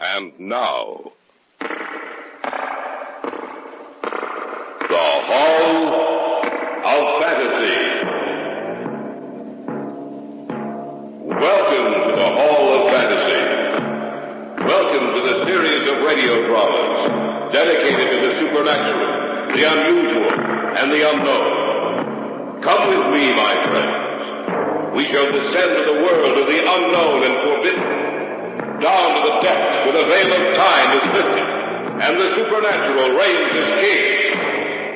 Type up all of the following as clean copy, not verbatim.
And now, the Hall of Fantasy. Welcome to the Hall of Fantasy. Welcome to the series of radio dramas dedicated to the supernatural, the unusual, and the unknown. Come with me, my friends. We shall descend to the world of the unknown and forbidden. Down to the depths where the veil of time is lifted, and the supernatural reigns as king.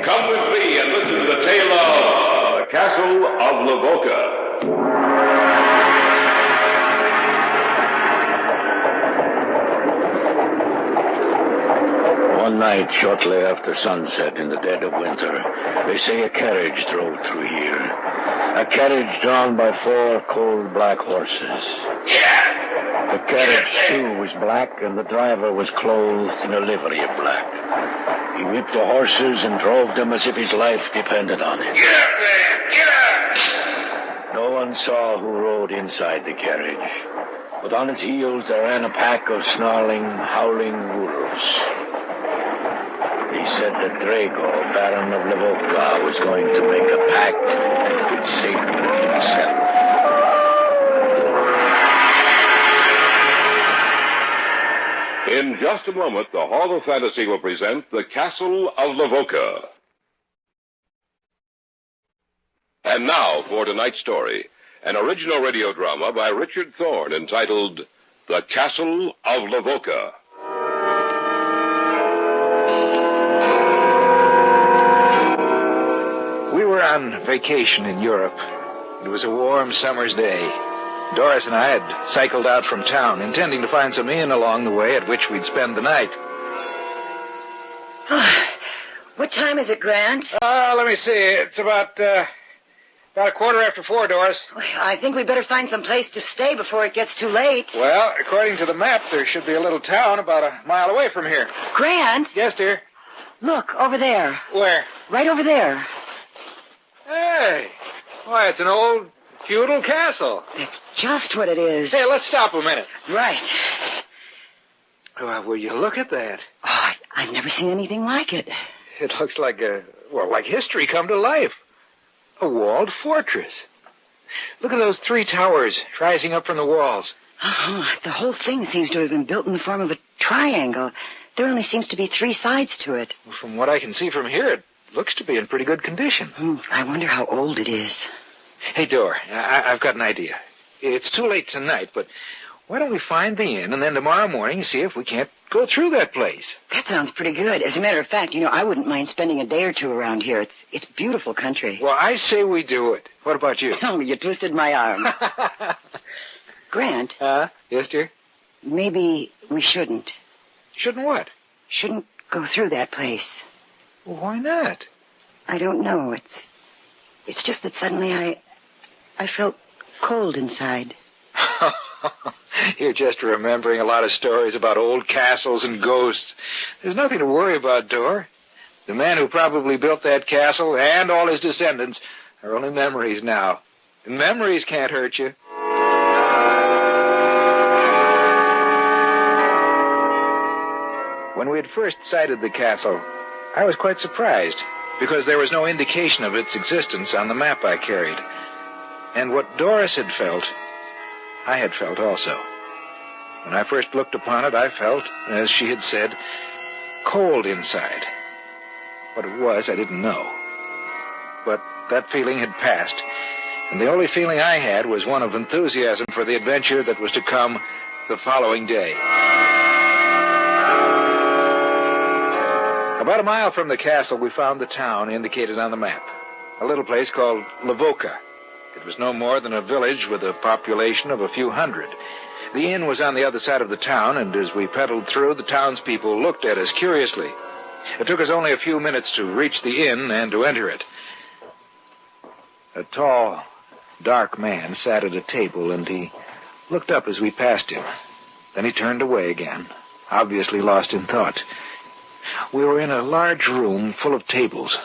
Come with me and listen to the tale of the Castle of Lavoca. One night, shortly after sunset in the dead of winter, they say a carriage drove through here. A carriage drawn by 4 cold black horses. The carriage, too, was black, and the driver was clothed in a livery of black. He whipped the horses and drove them as if his life depended on it. Get up there! Get up! No one saw who rode inside the carriage, but on its heels there ran a pack of snarling, howling wolves. They said that Drago, Baron of Lavoca, was going to make a pact with Satan himself. In just a moment, the Hall of Fantasy will present The Castle of Lavoca. And now for tonight's story, an original radio drama by Richard Thorne entitled The Castle of Lavoca. We were on vacation in Europe. It was a warm summer's day. Doris and I had cycled out from town, intending to find some inn along the way at which we'd spend the night. What time is it, Grant? Let me see. It's about a 4:15, Doris. I think we better find some place to stay before it gets too late. Well, according to the map, there should be a little town about a mile away from here. Grant? Yes, dear? Look, over there. Where? Right over there. Hey. Why, it's an old feudal castle. That's just what it is. Hey, let's stop a minute. Right. Well, will you look at that? Oh, I've never seen anything like it. It looks like like history come to life. A walled fortress. Look at those 3 towers rising up from the walls. Oh, the whole thing seems to have been built in the form of a triangle. There only seems to be 3 sides to it. Well, from what I can see from here, it looks to be in pretty good condition. I wonder how old it is. Hey, Dor, I've got an idea. It's too late tonight, but why don't we find the inn and then tomorrow morning see if we can't go through that place? That sounds pretty good. As a matter of fact, I wouldn't mind spending a day or 2 around here. It's beautiful country. Well, I say we do it. What about you? Oh, you twisted my arm. Grant? Yes, dear? Maybe we shouldn't. Shouldn't what? Shouldn't go through that place. Well, why not? I don't know. It's just that suddenly I felt cold inside. You're just remembering a lot of stories about old castles and ghosts. There's nothing to worry about, Dor. The man who probably built that castle and all his descendants are only memories now. And memories can't hurt you. When we had first sighted the castle, I was quite surprised, because there was no indication of its existence on the map I carried. And what Doris had felt, I had felt also. When I first looked upon it, I felt, as she had said, cold inside. What it was, I didn't know. But that feeling had passed, and the only feeling I had was one of enthusiasm for the adventure that was to come the following day. About a mile from the castle, we found the town indicated on the map, a little place called Lavoca. It was no more than a village with a population of a few hundred. The inn was on the other side of the town, and as we pedaled through, the townspeople looked at us curiously. It took us only a few minutes to reach the inn and to enter it. A tall, dark man sat at a table, and he looked up as we passed him. Then he turned away again, obviously lost in thought. We were in a large room full of tables.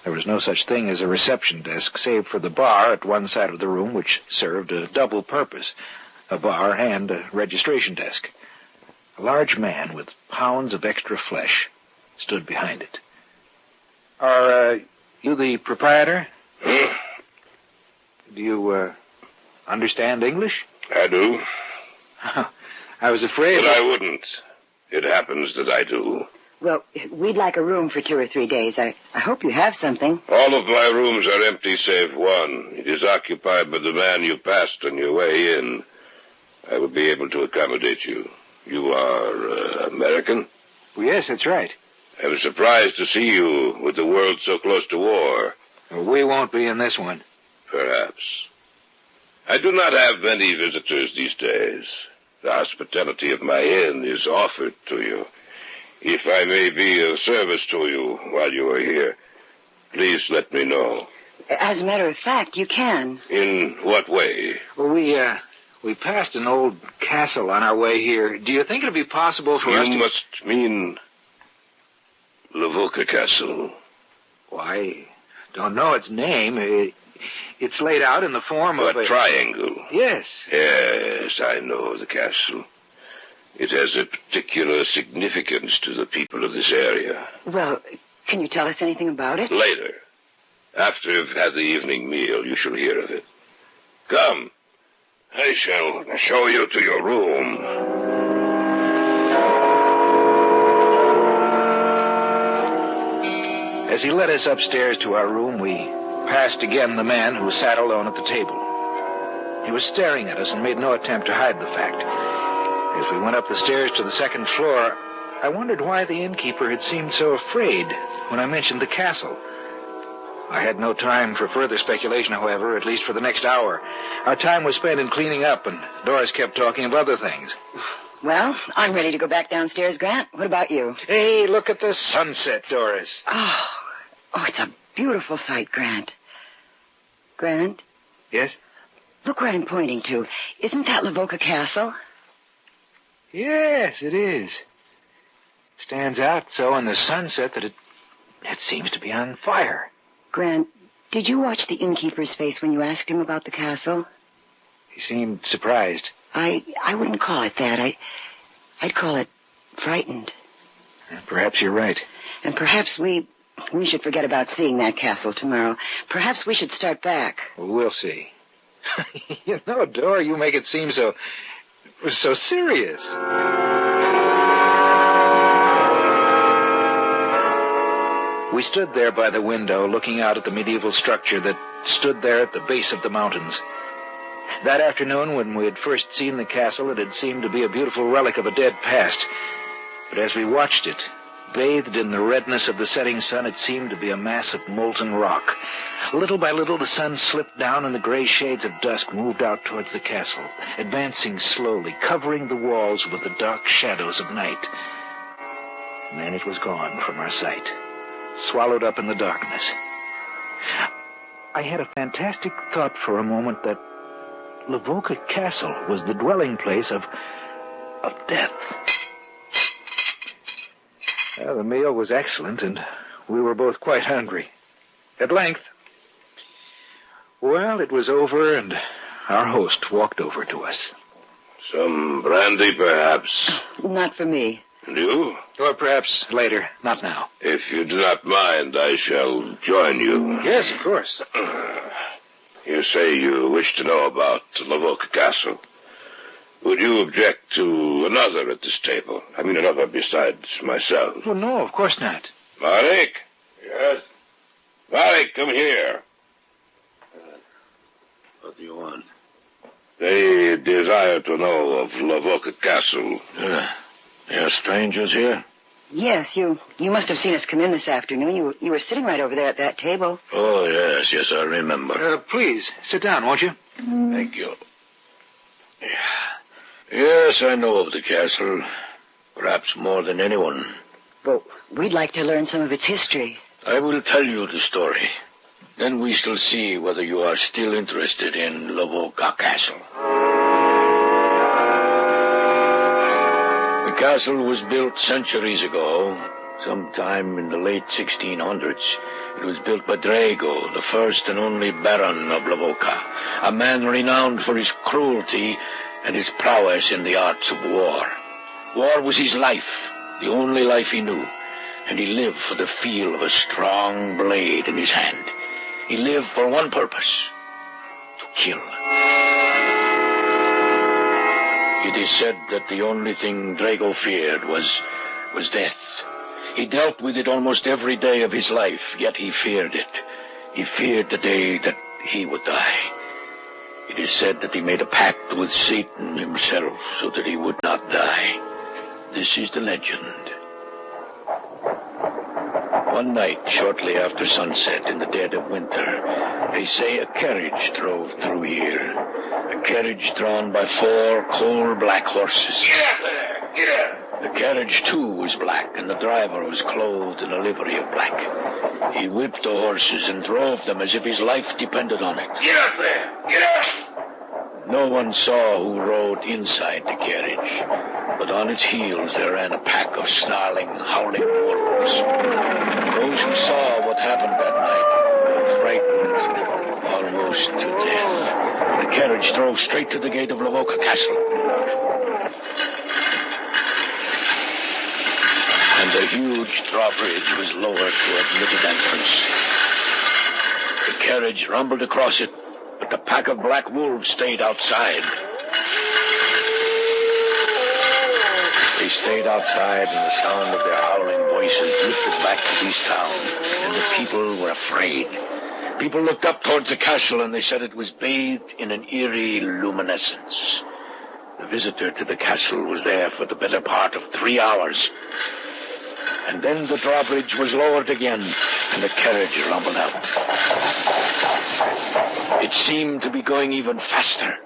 There was no such thing as a reception desk, save for the bar at one side of the room, which served a double purpose, a bar and a registration desk. A large man with pounds of extra flesh stood behind it. Are you the proprietor? Hmm? Do you understand English? I do. I was afraid... But I wouldn't. It happens that I do. Well, we'd like a room for 2 or 3 days. I hope you have something. All of my rooms are empty save one. It is occupied by the man you passed on your way in. I will be able to accommodate you. You are American? Well, yes, that's right. I'm surprised to see you with the world so close to war. We won't be in this one. Perhaps. I do not have many visitors these days. The hospitality of my inn is offered to you. If I may be of service to you while you are here, please let me know. As a matter of fact, you can. In what way? Well, we passed an old castle on our way here. Do you think it'd be possible for us to... You must mean Lavoca Castle. Why, don't know its name. It's laid out in the form of a triangle. Yes. Yes, I know the castle. It has a particular significance to the people of this area. Well, can you tell us anything about it? Later. After you've had the evening meal, you shall hear of it. Come. I shall show you to your room. As he led us upstairs to our room, we passed again the man who sat alone at the table. He was staring at us and made no attempt to hide the fact. As we went up the stairs to the second floor, I wondered why the innkeeper had seemed so afraid when I mentioned the castle. I had no time for further speculation, however, at least for the next hour. Our time was spent in cleaning up, and Doris kept talking of other things. Well, I'm ready to go back downstairs, Grant. What about you? Hey, look at the sunset, Doris. Oh, it's a beautiful sight, Grant. Grant? Yes? Look where I'm pointing to. Isn't that Lavoca Castle? Yes, it is. Stands out so in the sunset that it seems to be on fire. Grant, did you watch the innkeeper's face when you asked him about the castle? He seemed surprised. I wouldn't call it that. I'd call it frightened. Perhaps you're right. And perhaps we should forget about seeing that castle tomorrow. Perhaps we should start back. We'll see. You know, Dora, you make it seem so serious. We stood there by the window, looking out at the medieval structure that stood there at the base of the mountains. That afternoon, when we had first seen the castle, it had seemed to be a beautiful relic of a dead past. But as we watched it, bathed in the redness of the setting sun, it seemed to be a mass of molten rock. Little by little, the sun slipped down, and the gray shades of dusk moved out towards the castle, advancing slowly, covering the walls with the dark shadows of night. And then it was gone from our sight, swallowed up in the darkness. I had a fantastic thought for a moment that Lavoca Castle was the dwelling place of death. Well, the meal was excellent, and we were both quite hungry. At length, well, it was over, and our host walked over to us. Some brandy, perhaps? Not for me. You? Or perhaps later, not now. If you do not mind, I shall join you. Yes, of course. You say you wish to know about Lavoca Castle. Would you object to another at this table? I mean, another besides myself. Well, no, of course not. Marek? Yes? Marek, come here. What do you want? They desire to know of Lavoca Castle. There are strangers here? Yes, you must have seen us come in this afternoon. You were sitting right over there at that table. Oh, yes, I remember. Please, sit down, won't you? Thank you. Yes, I know of the castle. Perhaps more than anyone. Well, we'd like to learn some of its history. I will tell you the story. Then we shall see whether you are still interested in Lavoca Castle. The castle was built centuries ago, sometime in the late 1600s. It was built by Drago, the first and only Baron of Lavoca, a man renowned for his cruelty and his prowess in the arts of war. War was his life, the only life he knew, and he lived for the feel of a strong blade in his hand. He lived for one purpose: to kill. It is said that the only thing Drago feared was death. He dealt with it almost every day of his life, yet he feared it. He feared the day that he would die. It is said that he made a pact with Satan himself so that he would not die. This is the legend. One night, shortly after sunset, in the dead of winter, they say a carriage drove through here. A carriage drawn by 4 coal-black horses. Get up there! Get up! The carriage, too, was black, and the driver was clothed in a livery of black. He whipped the horses and drove them as if his life depended on it. Get up there! Get up! No one saw who rode inside the carriage, but on its heels there ran a pack of snarling, howling wolves. Those who saw what happened that night were frightened almost to death. The carriage drove straight to the gate of Lavoca Castle. And the huge drawbridge was lowered to admit its entrance. The carriage rumbled across it, but the pack of black wolves stayed outside. They stayed outside, and the sound of their howling voices drifted back to this town, and the people were afraid. People looked up towards the castle, and they said it was bathed in an eerie luminescence. The visitor to the castle was there for the better part of 3 hours. And then the drawbridge was lowered again, and the carriage rumbled out. It seemed to be going even faster.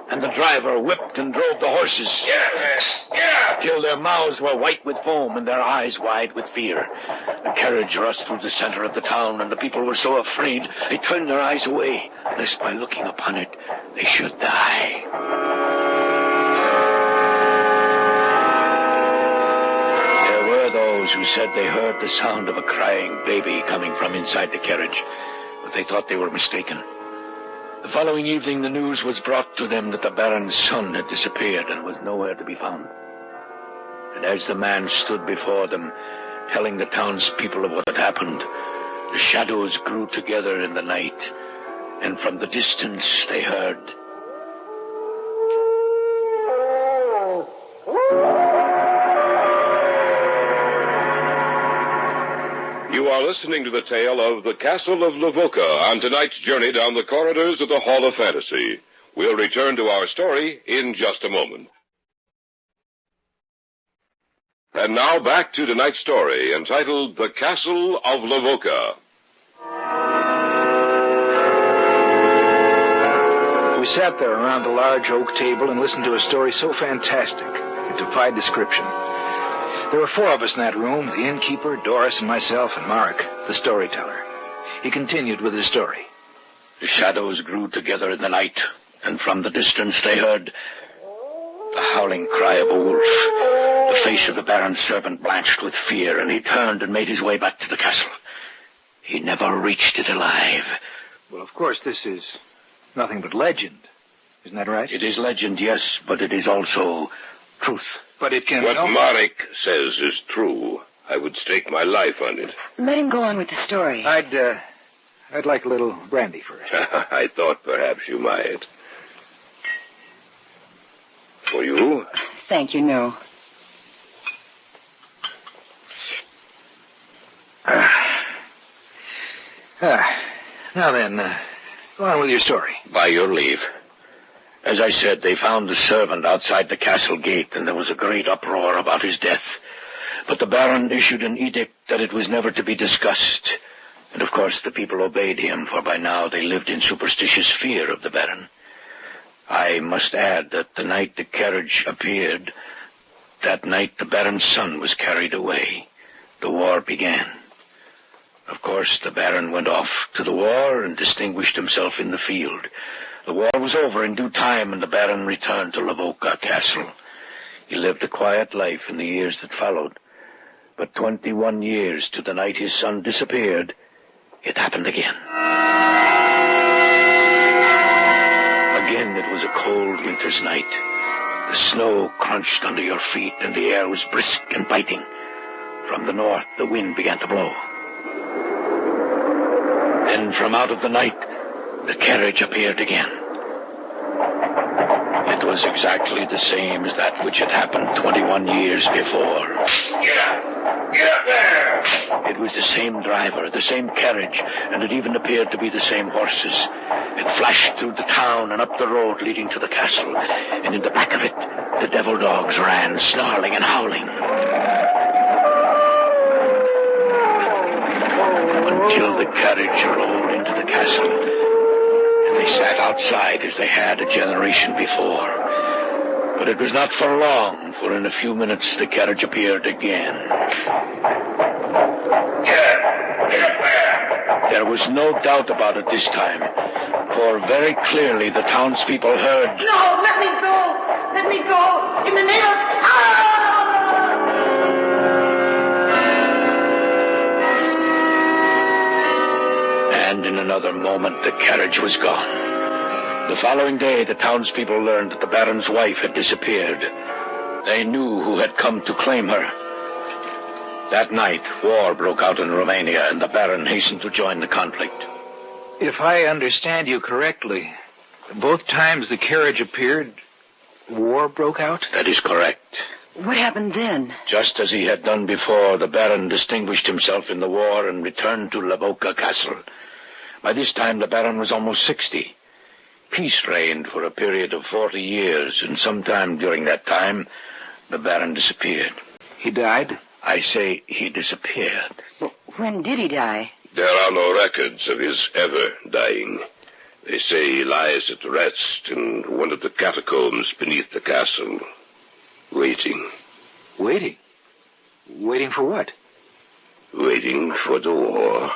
And the driver whipped and drove the horses. Yeah! Till their mouths were white with foam and their eyes wide with fear. The carriage rushed through the center of the town, and the people were so afraid they turned their eyes away, lest by looking upon it they should die. There were those who said they heard the sound of a crying baby coming from inside the carriage, but they thought they were mistaken. The following evening, the news was brought to them that the Baron's son had disappeared and was nowhere to be found. And as the man stood before them, telling the townspeople of what had happened, the shadows grew together in the night, and from the distance they heard. You are listening to the tale of the Castle of Lavoca on tonight's journey down the corridors of the Hall of Fantasy. We'll return to our story in just a moment. And now back to tonight's story, entitled The Castle of Lavoca. We sat there around the large oak table and listened to a story so fantastic it defied description. There were 4 of us in that room: the innkeeper, Doris, and myself, and Mark, the storyteller. He continued with his story. The shadows grew together in the night, and from the distance they heard the howling cry of a wolf. The face of the Baron's servant blanched with fear, and he turned and made his way back to the castle. He never reached it alive. Well, of course, this is nothing but legend. Isn't that right? It is legend, yes, but it is also truth. But it can... What Marek says is true. I would stake my life on it. Let him go on with the story. I'd like a little brandy first. I thought perhaps you might. For you? Thank you, no. Now then, go on with your story. By your leave. As I said, they found the servant outside the castle gate, and there was a great uproar about his death. But the Baron issued an edict that it was never to be discussed. And of course the people obeyed him, for by now they lived in superstitious fear of the Baron. I must add that the night the carriage appeared, that night the Baron's son was carried away. The war began. Of course, the Baron went off to the war and distinguished himself in the field. The war was over in due time, and the Baron returned to Lavoca Castle. He lived a quiet life in the years that followed. But 21 years to the night his son disappeared, it happened again. Again it was a cold winter's night. The snow crunched under your feet, and the air was brisk and biting. From the north, the wind began to blow. Then from out of the night, the carriage appeared again. It was exactly the same as that which had happened 21 years before. Get up! Get up there! It was the same driver, the same carriage, and it even appeared to be the same horses. It flashed through the town and up the road leading to the castle, and in the back of it, the devil dogs ran, snarling and howling. Until the carriage rolled into the castle, and they sat outside as they had a generation before. But it was not for long, for in a few minutes the carriage appeared again. Get up there! There was no doubt about it this time, for very clearly the townspeople heard... No, let me go! Let me go! In the name of... And in another moment the carriage was gone. The following day, the townspeople learned that the Baron's wife had disappeared. They knew who had come to claim her. That night, war broke out in Romania, and the Baron hastened to join the conflict. If I understand you correctly, both times the carriage appeared, war broke out? That is correct. What happened then? Just as he had done before, the Baron distinguished himself in the war and returned to Lavoca Castle. By this time, the Baron was almost 60. Peace reigned for a period of 40 years, and sometime during that time, the Baron disappeared. He died? I say he disappeared. When did he die? There are no records of his ever dying. They say he lies at rest in one of the catacombs beneath the castle, waiting. Waiting? Waiting for what? Waiting for the war.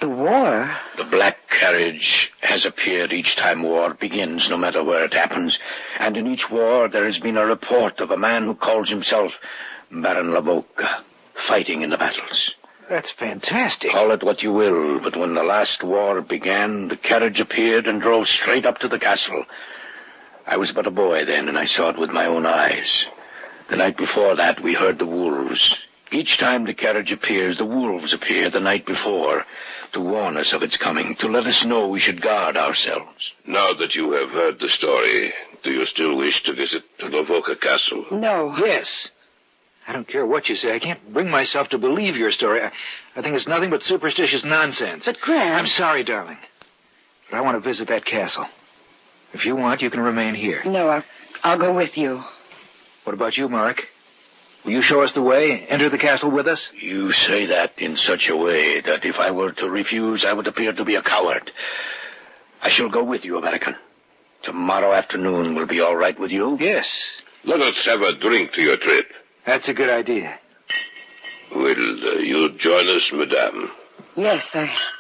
The war? The black carriage has appeared each time war begins, no matter where it happens. And in each war there has been a report of a man who calls himself Baron Lavoca, fighting in the battles. That's fantastic. Call it what you will, but when the last war began, the carriage appeared and drove straight up to the castle. I was but a boy then, and I saw it with my own eyes. The night before that, we heard the wolves. Each time the carriage appears, the wolves appear the night before, to warn us of its coming, to let us know we should guard ourselves. Now that you have heard the story, do you still wish to visit the Lavoca Castle? No. Yes. I don't care what you say. I can't bring myself to believe your story. I think it's nothing but superstitious nonsense. But, Grant... I'm sorry, darling. But I want to visit that castle. If you want, you can remain here. No, I'll go with you. What about you, Mark? Will you show us the way? Enter the castle with us? You say that in such a way that if I were to refuse, I would appear to be a coward. I shall go with you, American. Tomorrow afternoon will be all right with you? Yes. Let us have a drink to your trip. That's a good idea. Will you join us, madame? Yes,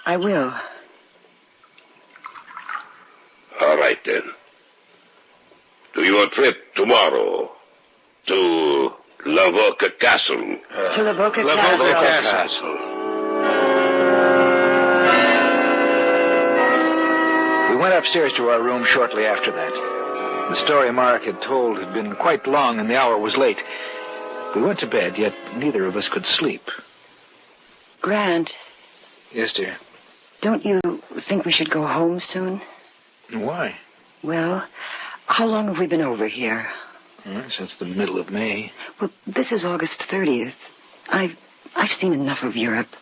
I will. All right, then. To your trip tomorrow. To Lavoca Castle. To Lavoca Lavoca Castle. We went upstairs to our room shortly after that. The story Mark had told had been quite long, and the hour was late. We went to bed, yet neither of us could sleep. Grant. Yes, dear. Don't you think we should go home soon? Why? Well, how long have we been over here? Since the middle of May. Well, this is August 30th. I've seen enough of Europe.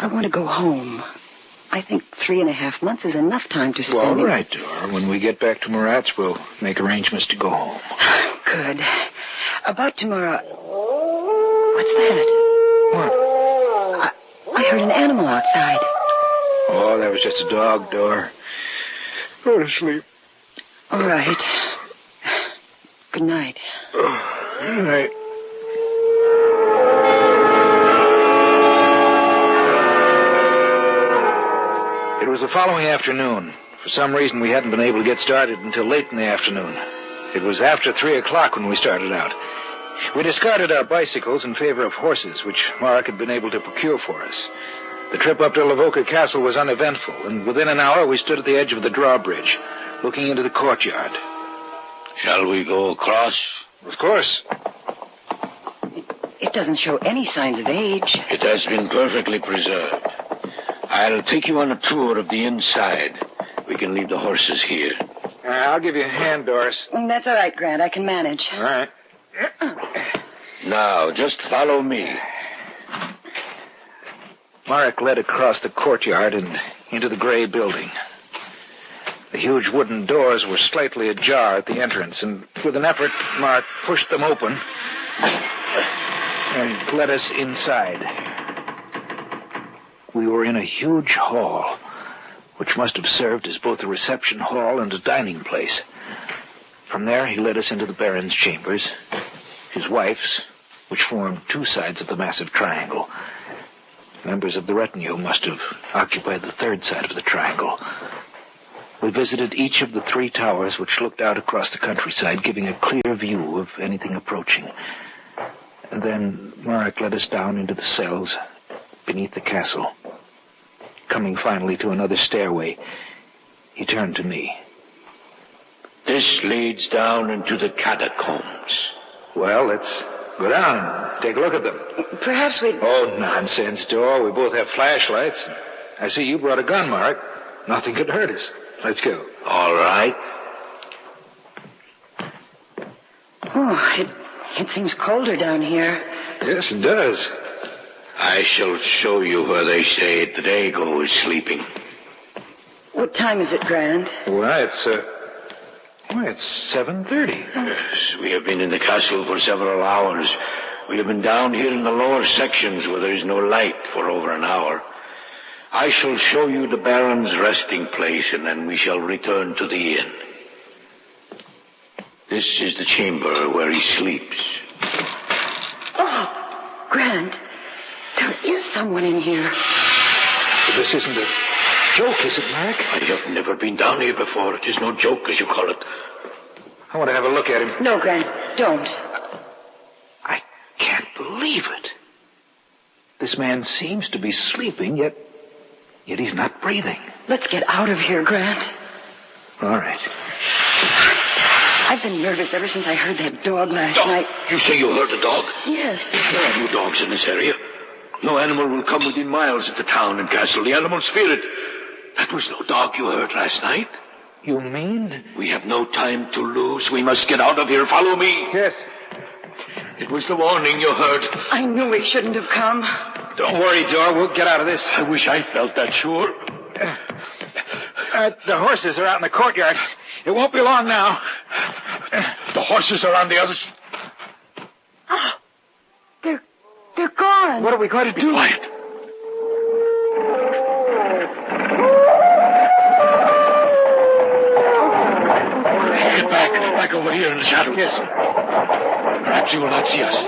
I want to go home. I think 3.5 months is enough time to spend... Well, all right, Dora. When we get back to Murat's, we'll make arrangements to go home. Good. About tomorrow... What's that? What? I heard an animal outside. Oh, that was just a dog, Dora. Go to sleep. All right. Good night. Good night. It was the following afternoon. For some reason, we hadn't been able to get started until late in the afternoon. It was after 3 o'clock when we started out. We discarded our bicycles in favor of horses, which Mark had been able to procure for us. The trip up to Lavoca Castle was uneventful, and within an hour we stood at the edge of the drawbridge, looking into the courtyard. Shall we go across? Of course. It doesn't show any signs of age. It has been perfectly preserved. I'll take you on a tour of the inside. We can leave the horses here. I'll give you a hand, Doris. That's all right, Grant. I can manage. All right. Now, just follow me. Marek led across the courtyard and into the gray building. The huge wooden doors were slightly ajar at the entrance, and with an effort, Marek pushed them open and led us inside. We were in a huge hall, which must have served as both a reception hall and a dining place. From there, he led us into the Baron's chambers, his wife's, which formed two sides of the massive triangle. Members of the retinue must have occupied the third side of the triangle. We visited each of the three towers which looked out across the countryside, giving a clear view of anything approaching. And then Marek led us down into the cells beneath the castle. Coming finally to another stairway, he turned to me. This leads down into the catacombs. Well, let's go down and take a look at them. Perhaps we'd... Oh, nonsense, Dor. We both have flashlights. I see you brought a gun, Marek. Nothing could hurt us. Let's go. All right. Oh, it seems colder down here. Yes, it does. I shall show you where they say Drago is sleeping. What time is it, Grant? Well, it's 7:30. Yes, we have been in the castle for several hours. We have been down here in the lower sections where there is no light for over an hour. I shall show you the Baron's resting place, and then we shall return to the inn. This is the chamber where he sleeps. Oh, Grant, there is someone in here. This isn't a joke, is it, Marek? I have never been down here before. It is no joke, as you call it. I want to have a look at him. No, Grant, don't. I can't believe it. This man seems to be sleeping, yet he's not breathing. Let's get out of here, Grant. All right. I've been nervous ever since I heard that dog last night. You say you heard a dog? Yes. There are no dogs in this area. No animal will come within miles of the town and castle. The animals fear it. That was no dog you heard last night. You mean? We have no time to lose. We must get out of here. Follow me. Yes. It was the warning you heard. I knew we shouldn't have come. Don't worry, Dor. We'll get out of this. I wish I felt that sure. The horses are out in the courtyard. It won't be long now. The horses are on the other side. They're gone. What are we going to do? Be quiet. Get back over here in the shadow. Yes. Perhaps he will not see us.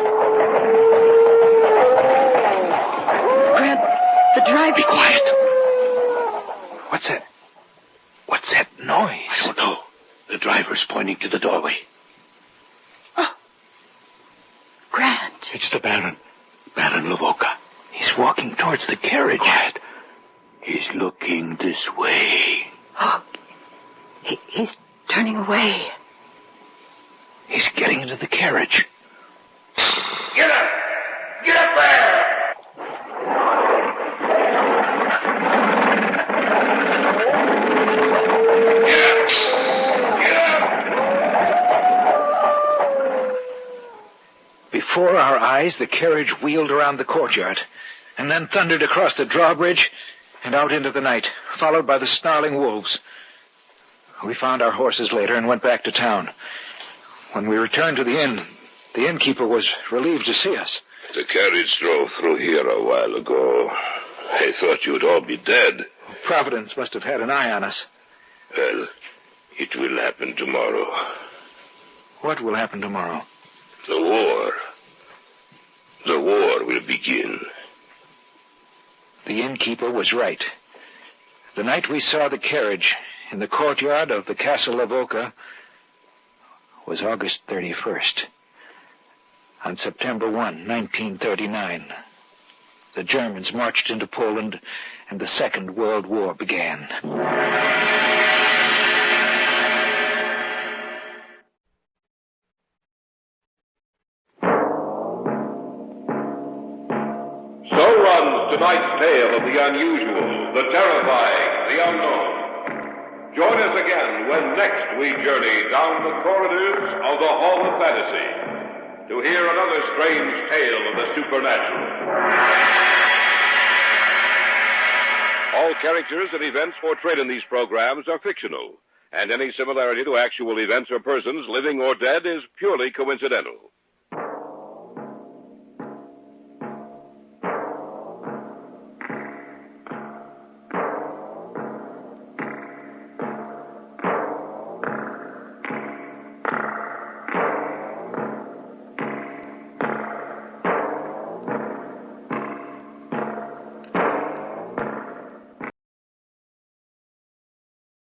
Grant, the drive... Be quiet. What's that? What's that noise? I don't know. The driver's pointing to the doorway. Oh. Grant. It's the Baron. Baron Lavoca. He's walking towards the carriage. Quiet. He's looking this way. Oh. He's turning away. He's getting into the carriage. Get up! Get up there! Before our eyes, the carriage wheeled around the courtyard, and then thundered across the drawbridge and out into the night, followed by the snarling wolves. We found our horses later and went back to town. When we returned to the inn, the innkeeper was relieved to see us. The carriage drove through here a while ago. I thought you'd all be dead. Providence must have had an eye on us. Well, it will happen tomorrow. What will happen tomorrow? The war. The war will begin. The innkeeper was right. The night we saw the carriage in the courtyard of the Castle Lavoca was August 31st. On September 1, 1939, the Germans marched into Poland and the Second World War began. tonight's tale of the unusual, the terrifying, the unknown. Join us again when next we journey down the corridors of the Hall of Fantasy to hear another strange tale of the supernatural. All characters and events portrayed in these programs are fictional, and any similarity to actual events or persons, living or dead, is purely coincidental.